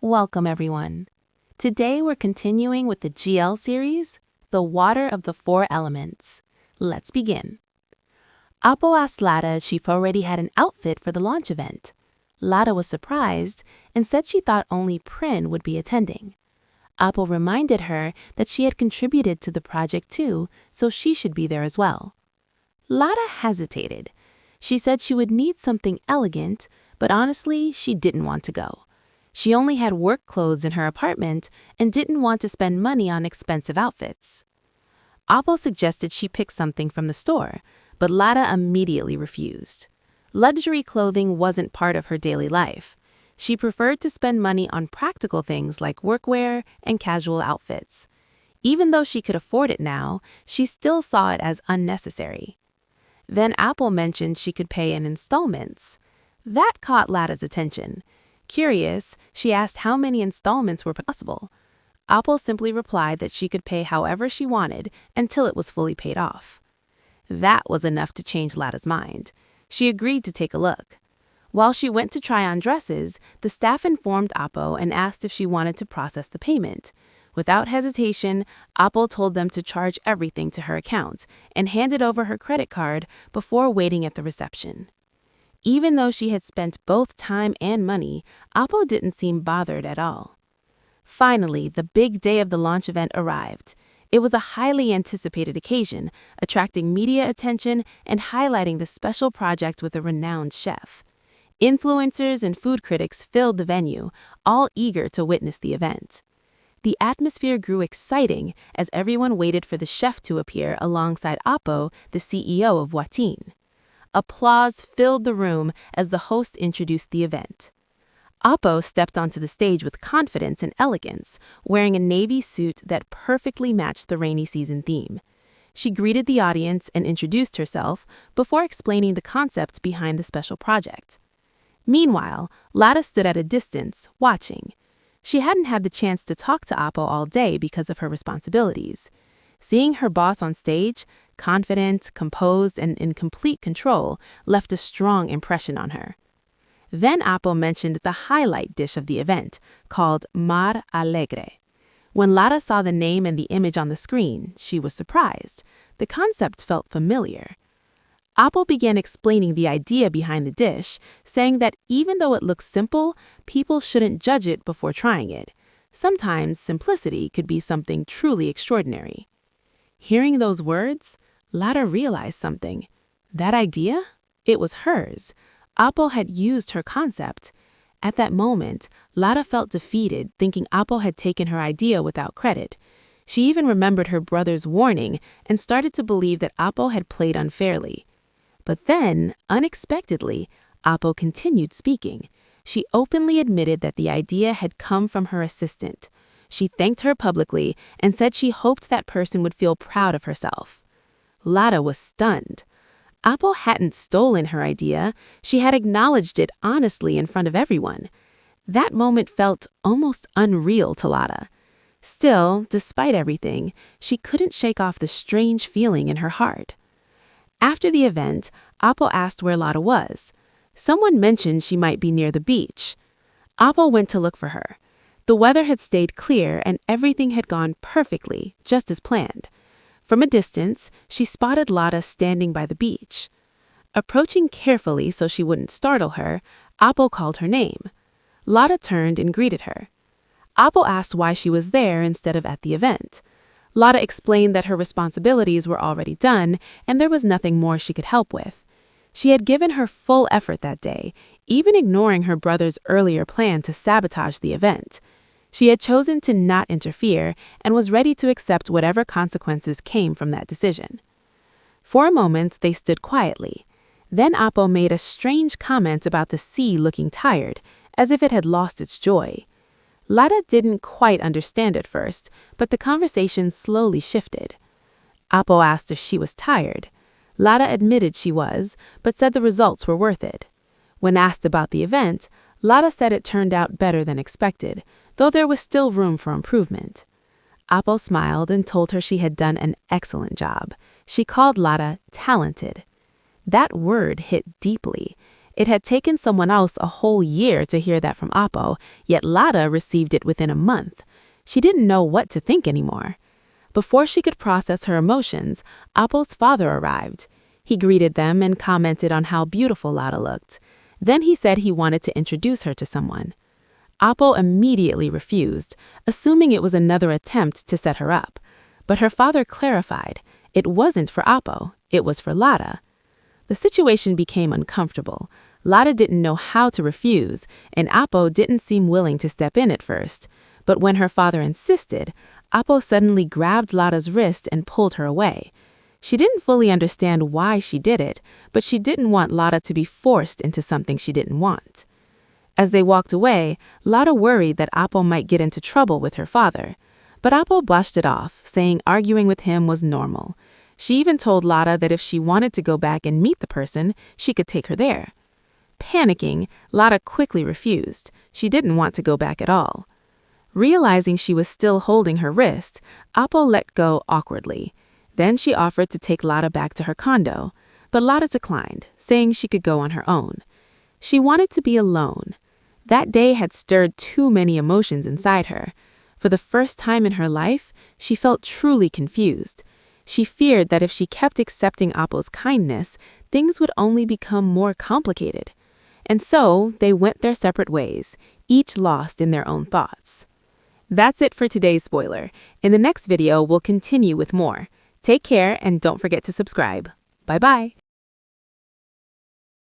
Welcome, everyone. Today we're continuing with the GL series, The Water of the Four Elements. Let's begin. Apo asked Lada if she already had an outfit for the launch event. Lada was surprised and said she thought only Prin would be attending. Apo reminded her that she had contributed to the project too, so she should be there as well. Lada hesitated. She said she would need something elegant, but honestly, she didn't want to go. She only had work clothes in her apartment and didn't want to spend money on expensive outfits. Apo suggested she pick something from the store, but Lada immediately refused. Luxury clothing wasn't part of her daily life. She preferred to spend money on practical things like workwear and casual outfits. Even though she could afford it now, she still saw it as unnecessary. Then Apo mentioned she could pay in installments. That caught Lada's attention. Curious, she asked how many installments were possible. Apo simply replied that she could pay however she wanted until it was fully paid off. That was enough to change Lada's mind. She agreed to take a look. While she went to try on dresses, the staff informed Apo and asked if she wanted to process the payment. Without hesitation, Apo told them to charge everything to her account and handed over her credit card before waiting at the reception. Even though she had spent both time and money, Apo didn't seem bothered at all. Finally, the big day of the launch event arrived. It was a highly anticipated occasion, attracting media attention and highlighting the special project with a renowned chef. Influencers and food critics filled the venue, all eager to witness the event. The atmosphere grew exciting as everyone waited for the chef to appear alongside Apo, the CEO of Water. Applause filled the room as the host introduced the event. Apo stepped onto the stage with confidence and elegance, wearing a navy suit that perfectly matched the rainy season theme. She greeted the audience and introduced herself before explaining the concepts behind the special project. Meanwhile, Lada stood at a distance, watching. She hadn't had the chance to talk to Apo all day because of her responsibilities. Seeing her boss on stage, confident, composed, and in complete control, left a strong impression on her. Then Apo mentioned the highlight dish of the event, called Mar Alegre. When Lada saw the name and the image on the screen, she was surprised. The concept felt familiar. Apo began explaining the idea behind the dish, saying that even though it looks simple, people shouldn't judge it before trying it. Sometimes simplicity could be something truly extraordinary. Hearing those words, Lada realized something. That idea? It was hers. Apo had used her concept. At that moment, Lada felt defeated, thinking Apo had taken her idea without credit. She even remembered her brother's warning and started to believe that Apo had played unfairly. But then, unexpectedly, Apo continued speaking. She openly admitted that the idea had come from her assistant. She thanked her publicly and said she hoped that person would feel proud of herself. Lada was stunned. Apo hadn't stolen her idea. She had acknowledged it honestly in front of everyone. That moment felt almost unreal to Lada. Still, despite everything, she couldn't shake off the strange feeling in her heart. After the event, Apo asked where Lada was. Someone mentioned she might be near the beach. Apo went to look for her. The weather had stayed clear and everything had gone perfectly, just as planned. From a distance, she spotted Lada standing by the beach. Approaching carefully so she wouldn't startle her, Apo called her name. Lada turned and greeted her. Apo asked why she was there instead of at the event. Lada explained that her responsibilities were already done and there was nothing more she could help with. She had given her full effort that day, even ignoring her brother's earlier plan to sabotage the event. She had chosen to not interfere and was ready to accept whatever consequences came from that decision. For a moment, they stood quietly. Then Apo made a strange comment about the sea looking tired, as if it had lost its joy. Lada didn't quite understand at first, but the conversation slowly shifted. Apo asked if she was tired. Lada admitted she was, but said the results were worth it. When asked about the event, Lada said it turned out better than expected, though there was still room for improvement. Apo smiled and told her she had done an excellent job. She called Lada talented. That word hit deeply. It had taken someone else a whole year to hear that from Apo, yet Lada received it within a month. She didn't know what to think anymore. Before she could process her emotions, Apo's father arrived. He greeted them and commented on how beautiful Lada looked. Then he said he wanted to introduce her to someone. Apo immediately refused, assuming it was another attempt to set her up. But her father clarified, it wasn't for Apo, it was for Lada. The situation became uncomfortable. Lada didn't know how to refuse, and Apo didn't seem willing to step in at first. But when her father insisted, Apo suddenly grabbed Lada's wrist and pulled her away. She didn't fully understand why she did it, but she didn't want Lada to be forced into something she didn't want. As they walked away, Lada worried that Apo might get into trouble with her father. But Apo brushed it off, saying arguing with him was normal. She even told Lada that if she wanted to go back and meet the person, she could take her there. Panicking, Lada quickly refused. She didn't want to go back at all. Realizing she was still holding her wrist, Apo let go awkwardly. Then she offered to take Lada back to her condo, but Lada declined, saying she could go on her own. She wanted to be alone. That day had stirred too many emotions inside her. For the first time in her life, she felt truly confused. She feared that if she kept accepting Apo's kindness, things would only become more complicated. And so, they went their separate ways, each lost in their own thoughts. That's it for today's spoiler. In the next video, we'll continue with more. Take care and don't forget to subscribe. Bye-bye.